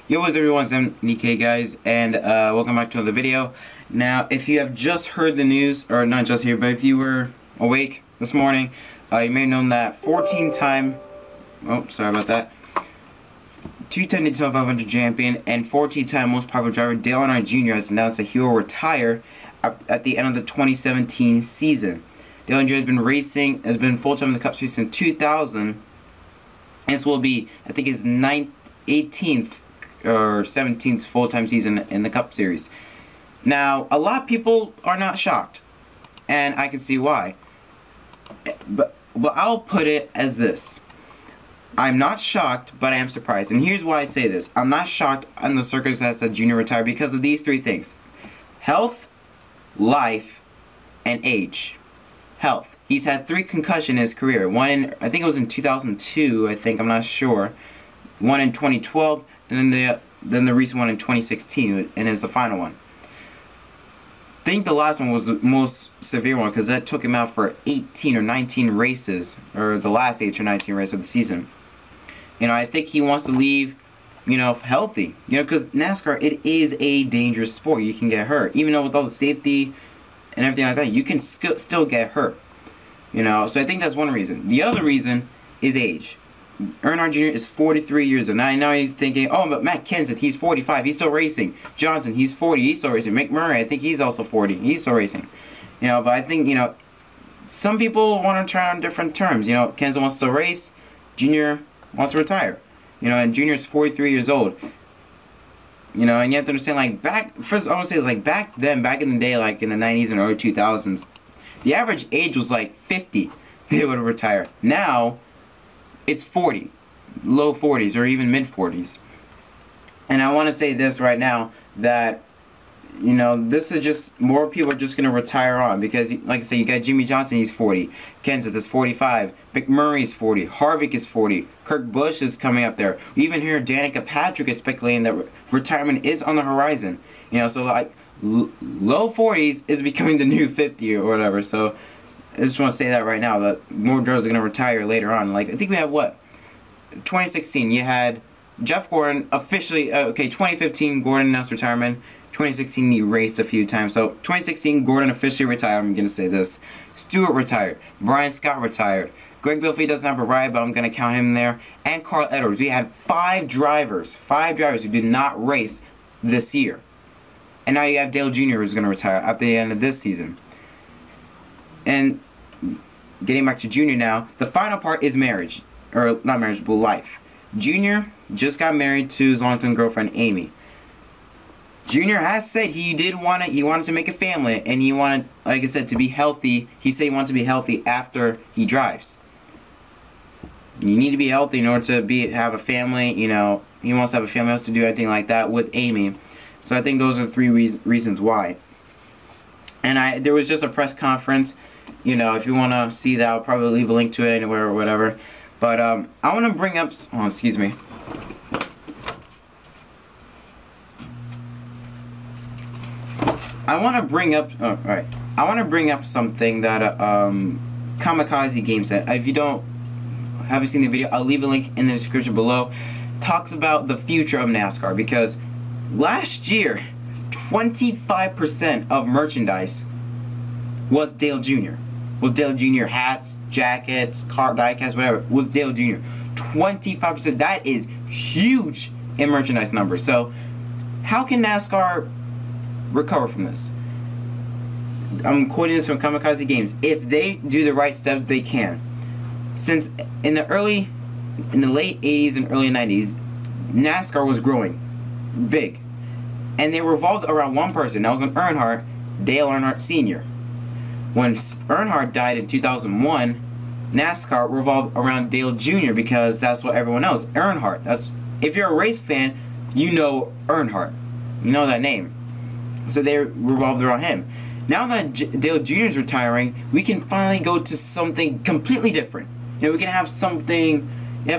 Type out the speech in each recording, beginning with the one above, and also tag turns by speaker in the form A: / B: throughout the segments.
A: Yo, what's up everyone, it's MDK guys, and welcome back to another video. Now, if you have just heard the news, or not just here, but if you were awake this morning, you may have known that 14-time, oh, sorry about that, 210 Daytona 500 champion and 14-time most popular driver Dale Earnhardt Jr. has announced that he will retire at the end of the 2017 season. Dale Earnhardt has been racing, has been full-time in the Cup Series since 2000, and this will be, I think, his 18th or 17th full-time season in the Cup Series. Now, a lot of people are not shocked, and I can see why. But I'll put it as this. I'm not shocked, but I am surprised. And here's why I say this. I'm not shocked on the circumstance that Junior retired because of these three things. Health, life, and age. Health. He's had 3 concussions in his career. One in, I think it was in 2002, I'm not sure. One in 2012, and then the recent one in 2016, and it's the final one. I think the last one was the most severe one because that took him out for 18 or 19 races, or the last 18 or 19 races of the season. You know, I think he wants to leave, you know, healthy. You know, because NASCAR, it is a dangerous sport. You can get hurt, even though with all the safety and everything like that, you can still get hurt. You know, so I think that's one reason. The other reason is age. Earnhardt Jr. is 43 years old. Now you're thinking, oh, but Matt Kenseth, he's 45. He's still racing. Johnson, he's 40. He's still racing. McMurray, I think he's also 40. He's still racing. You know, but I think, you know, some people want to turn on different terms. You know, Kenseth wants to race. Jr. wants to retire. You know, and Jr. is 43 years old. You know, and you have to understand, like, first I want to say, like, back then, back in the day, like, in the 90s and early 2000s, the average age was, like, 50 they would retire. Now, it's 40, low 40s, or even mid 40s. And I want to say this right now, that, you know, this is just, more people are just going to retire on, because, like I said, you got Jimmy Johnson, he's 40, Kenseth is 45, McMurray is 40, Harvick is 40, Kurt Busch is coming up there. We even hear Danica Patrick is speculating that retirement is on the horizon. You know, so like, low 40s is becoming the new 50 or whatever, so I just want to say that right now, that more drivers are going to retire later on. Like, I think we had, what, 2016, you had Jeff Gordon officially, 2015, Gordon announced retirement. 2016, he raced a few times. So, 2016, Gordon officially retired. I'm going to say this. Stewart retired. Brian Scott retired. Greg Biffle doesn't have a ride, but I'm going to count him there. And Carl Edwards. We had 5 drivers who did not race this year. And now you have Dale Jr. who's going to retire at the end of this season. And getting back to Junior now, the final part is marriage. Or, not marriage, but life. Junior just got married to his longtime girlfriend, Amy. Junior has said he wanted to make a family, and he wanted, like I said, to be healthy. He said he wanted to be healthy after he drives. You need to be healthy in order to have a family, you know. He wants to have a family, he wants to do anything like that with Amy. So I think those are 3 reasons why. And there was just a press conference. You know, if you want to see that, I'll probably leave a link to it anywhere or whatever. But I want to bring up, oh, excuse me. I want to bring up, I want to bring up something that Kamikaze Games said. If you haven't seen the video, I'll leave a link in the description below. Talks about the future of NASCAR, because last year, 25% of merchandise was Dale Jr. Was Dale Jr. hats, jackets, car diecasts, whatever. Was Dale Jr. 25%. That is huge in merchandise numbers. So, how can NASCAR recover from this? I'm quoting this from Kamikaze Games. If they do the right steps, they can. Since in the late 80s and early 90s, NASCAR was growing big. And they revolved around one person. That was an Earnhardt, Dale Earnhardt Sr. When Earnhardt died in 2001, NASCAR revolved around Dale Jr. because that's what everyone knows. Earnhardt. If you're a race fan, you know Earnhardt. You know that name. So they revolved around him. Now that Dale Jr. is retiring, we can finally go to something completely different. You know, we can have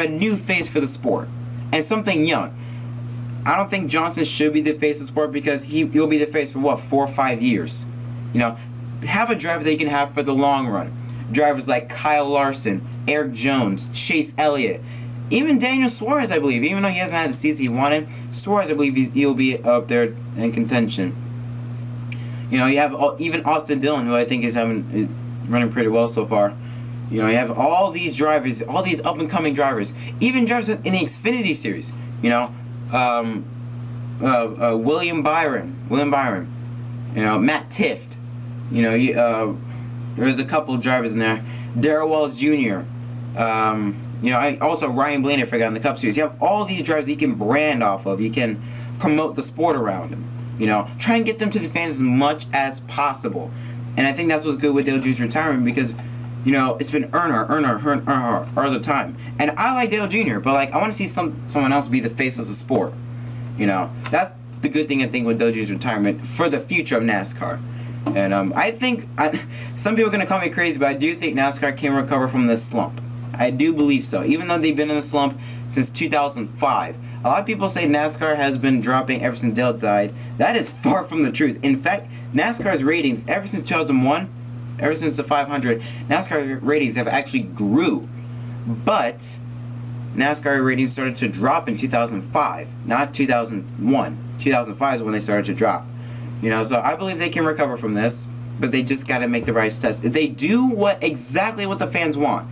A: a new face for the sport. And something young. I don't think Johnson should be the face of the sport because he'll be the face for, what, 4 or 5 years. You know, have a driver that you can have for the long run. Drivers like Kyle Larson, Eric Jones, Chase Elliott, Even Daniel Suarez, I believe, even though he hasn't had the season he wanted, Suarez, I believe he'll be up there in contention. You know, you have even Austin Dillon, who I think is running pretty well so far. You know, you have all these drivers, all these up-and-coming drivers, even drivers in the Xfinity Series. You know, William Byron. You know, Matt Tifft. You know, there's a couple of drivers in there. Darrell Wells Jr. You know, also Ryan Blaney, I forgot, in the Cup Series. You have all these drivers that you can brand off of. You can promote the sport around them. You know, try and get them to the fans as much as possible. And I think that's what's good with Dale Jr.'s retirement, because, you know, it's been Earnhardt all the time. And I like Dale Jr., but, like, I want to see someone else be the face of the sport. You know, that's the good thing, I think, with Dale Jr.'s retirement for the future of NASCAR. And I think, some people are going to call me crazy, but I do think NASCAR can recover from this slump. I do believe so. Even though they've been in a slump since 2005. A lot of people say NASCAR has been dropping ever since Dale died. That is far from the truth. In fact, NASCAR's ratings ever since 2001, ever since the 500, NASCAR ratings have actually grew. But NASCAR ratings started to drop in 2005, not 2001. 2005 is when they started to drop. You know, so I believe they can recover from this, but they just got to make the right steps. If they do exactly what the fans want.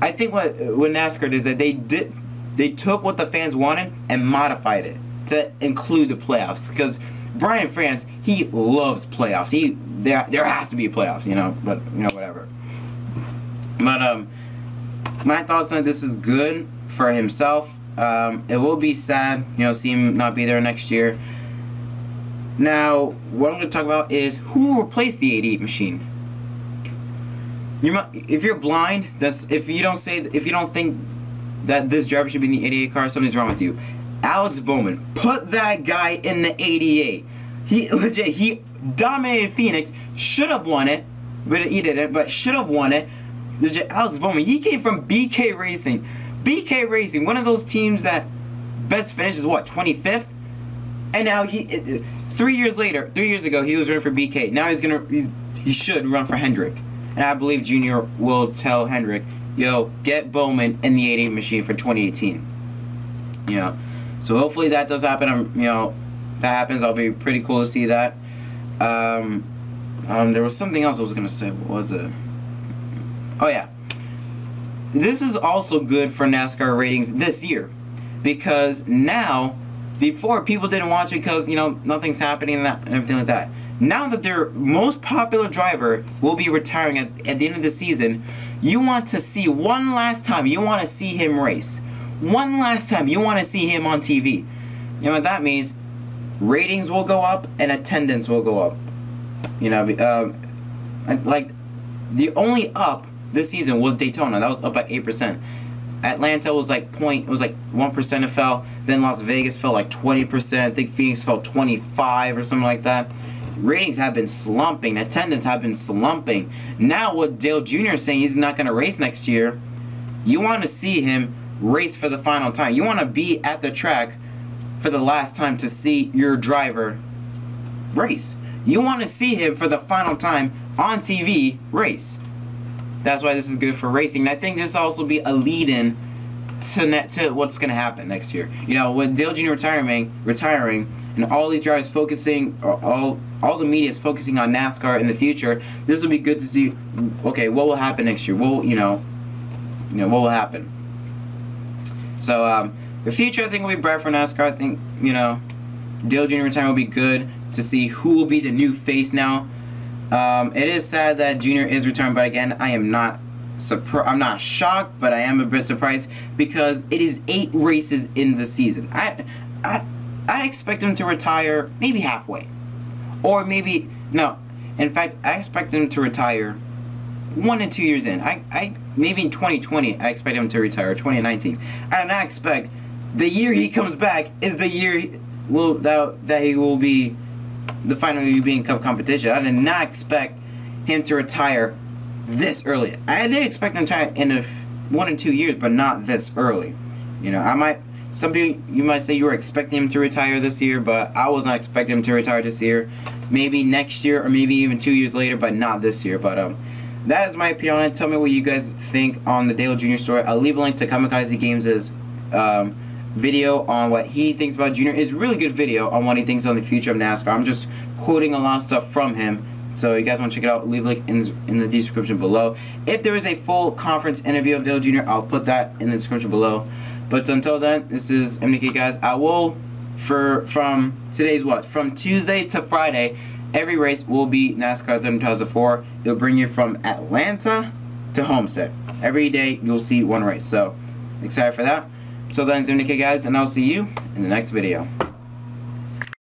A: I think what NASCAR did is that they took what the fans wanted and modified it to include the playoffs. Because Brian France, he loves playoffs. There has to be playoffs, you know. But you know, whatever. But my thoughts on this is good for himself. It will be sad, you know, see him not be there next year. Now, what I'm going to talk about is who will replace the 88 machine. If you're blind, if you don't think that this driver should be in the 88 car, something's wrong with you. Alex Bowman, put that guy in the 88. He dominated Phoenix, should have won it, but he didn't. But should have won it. Legit, Alex Bowman, he came from BK Racing. BK Racing, one of those teams that best finish is what, 25th, and now 3 years ago, he was running for BK. Now he should run for Hendrick. And I believe Junior will tell Hendrick, yo, get Bowman in the 88 machine for 2018. You know, so hopefully that does happen. You know, that happens. I'll be pretty cool to see that. There was something else I was gonna say. What was it? Oh yeah, this is also good for NASCAR ratings this year, because now, before people didn't watch it because, you know, nothing's happening and everything like that. Now that their most popular driver will be retiring at the end of the season, you want to see one last time. You want to see him race. One last time. You want to see him on TV. You know what that means? Ratings will go up and attendance will go up. You know, like the only up this season was Daytona. That was up by 8%. Atlanta was like 1% it fell. Then Las Vegas fell like 20%. I think Phoenix fell 25 or something like that. Ratings have been slumping. Attendance have been slumping. Now what Dale Jr. is saying, he's not going to race next year. You want to see him race for the final time. You want to be at the track for the last time to see your driver race. You want to see him for the final time on TV race. That's why this is good for racing. And I think this will also be a lead-in to what's going to happen next year. You know, with Dale Jr. retiring, and all these drivers focusing, all the media is focusing on NASCAR in the future, this will be good to see, okay, what will happen next year? What will happen? So, the future, I think, will be bright for NASCAR. I think, you know, Dale Jr. retirement will be good to see who will be the new face now. It is sad that Jr. is retiring, but again, I'm not shocked, but I am a bit surprised because it is 8 races in the season. I expect him to retire maybe halfway, or maybe no. In fact, I expect him to retire 1 and 2 years in. Maybe in 2020 I expect him to retire. 2019. I do not expect the year he comes back is the year that he will be the final European Cup competition. I did not expect him to retire this early. I did expect him to retire in 1 and 2 years, but not this early. You know, some people, you might say you were expecting him to retire this year, but I was not expecting him to retire this year. Maybe next year, or maybe even 2 years later, but not this year. But that is my opinion on it. Tell me what you guys think on the Dale Jr. story. I'll leave a link to Kamikaze Games' video on what he thinks about Junior. It's a really good video on what he thinks on the future of NASCAR. I'm just quoting a lot of stuff from him. So you guys want to check it out, leave a link in the description below. If there is a full conference interview of Dale Jr., I'll put that in the description below. But until then, this is MDK, guys. I will, from today's what? From Tuesday to Friday, every race will be NASCAR 2004. They'll bring you from Atlanta to Homestead. Every day you'll see one race. So excited for that. So then, it's MDK, guys, and I'll see you in the next video.